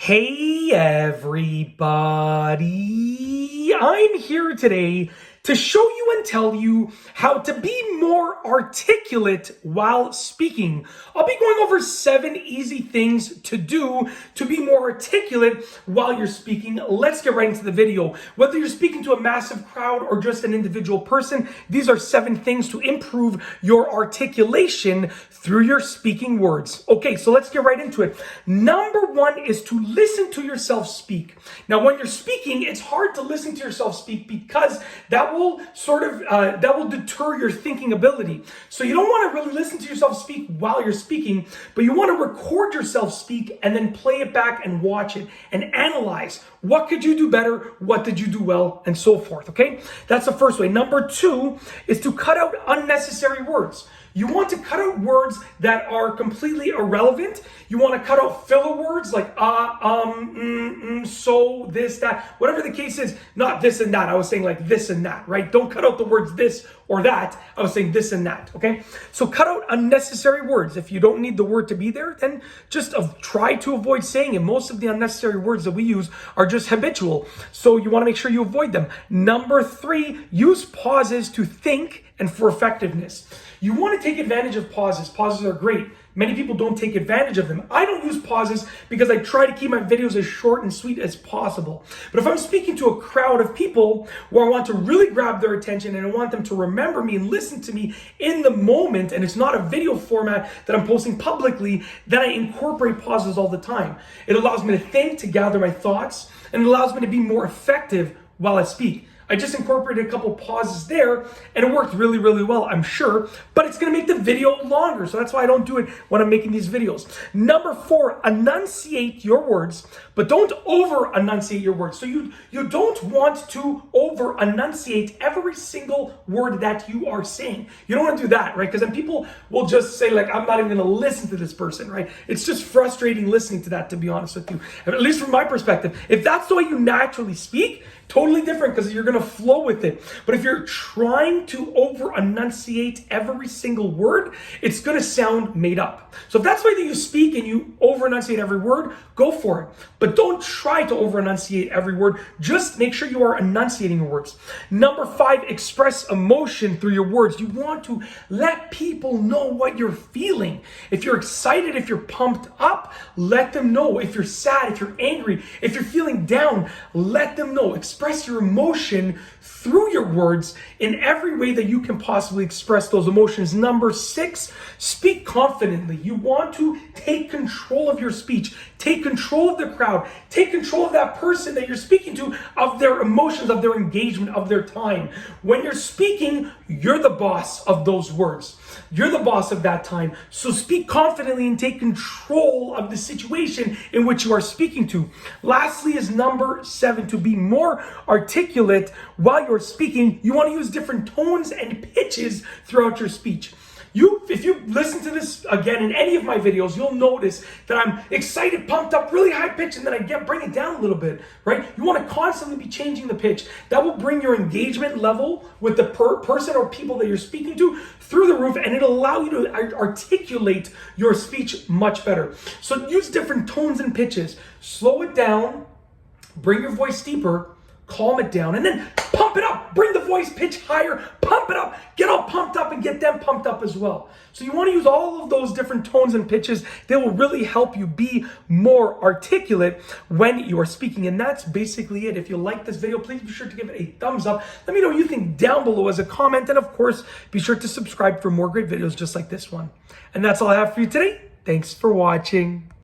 Hey everybody, I'm here today to show you and tell you how to be more articulate while speaking. I'll be going over 7 easy things to do to be more articulate while you're speaking. Let's get right into the video. Whether you're speaking to a massive crowd or just an individual person, these are 7 things to improve your articulation through your speaking words. Okay, so let's get right into it. Number 1 is to listen to yourself speak. Now, when you're speaking, it's hard to listen to yourself speak because that will deter your thinking ability. So you don't want to really listen to yourself speak while you're speaking, but you want to record yourself speak and then play it back and watch it and analyze what could you do better, what did you do well, and so forth. Okay, that's the first way. Number 2 is to cut out unnecessary words. You want to cut out words that are completely irrelevant. You want to cut out filler words like so, this, that, whatever the case is. Not this and that. I was saying like this and that, right? Don't cut out the words this or that. I was saying this and that, okay? So cut out unnecessary words. If you don't need the word to be there, then just try to avoid saying it. Most of the unnecessary words that we use are just habitual. So you want to make sure you avoid them. Number 3, use pauses to think and for effectiveness. You want to take advantage of pauses. Pauses are great. Many people don't take advantage of them. I don't use pauses because I try to keep my videos as short and sweet as possible. But if I'm speaking to a crowd of people where I want to really grab their attention and I want them to remember me and listen to me in the moment, and it's not a video format that I'm posting publicly, then I incorporate pauses all the time. It allows me to think, to gather my thoughts, and it allows me to be more effective while I speak. I just incorporated a couple pauses there and it worked really, really well, I'm sure, but it's gonna make the video longer. So that's why I don't do it when I'm making these videos. Number 4, enunciate your words, but don't over enunciate your words. So you don't want to over enunciate every single word that you are saying. You don't want to do that, right? Because then people will just say like, I'm not even gonna listen to this person, right? It's just frustrating listening to that, to be honest with you. At least from my perspective. If that's the way you naturally speak, totally different because you're going to flow with it. But if you're trying to over enunciate every single word, it's going to sound made up. So if that's the way that you speak and you over enunciate every word, go for it. But don't try to over enunciate every word. Just make sure you are enunciating your words. Number 5, express emotion through your words. You want to let people know what you're feeling. If you're excited, if you're pumped up, let them know. If you're sad, if you're angry, if you're feeling down, let them know. Express your emotion through your words in every way that you can possibly express those emotions. Number 6, speak confidently. You want to take control of your speech, take control of the crowd, take control of that person that you're speaking to, of their emotions, of their engagement, of their time. When you're speaking, you're the boss of those words. You're the boss of that time. So speak confidently and take control of the situation in which you are speaking to. Lastly is number 7, to be more articulate while you're speaking. You want to use different tones and pitches throughout your speech. If you listen to this again in any of my videos, you'll notice that I'm excited, pumped up, really high pitch, and then I bring it down a little bit, right? You want to constantly be changing the pitch. That will bring your engagement level with the person or people that you're speaking to through the roof, and it'll allow you to articulate your speech much better. So use different tones and pitches. Slow it down, bring your voice deeper, calm it down, and then pump it up. Bring the voice pitch higher, pump it up, get all pumped up and get them pumped up as well. So you want to use all of those different tones and pitches. They will really help you be more articulate when you are speaking. And that's basically it. If you like this video, please be sure to give it a thumbs up. Let me know what you think down below as a comment. And of course, be sure to subscribe for more great videos just like this one. And that's all I have for you today. Thanks for watching.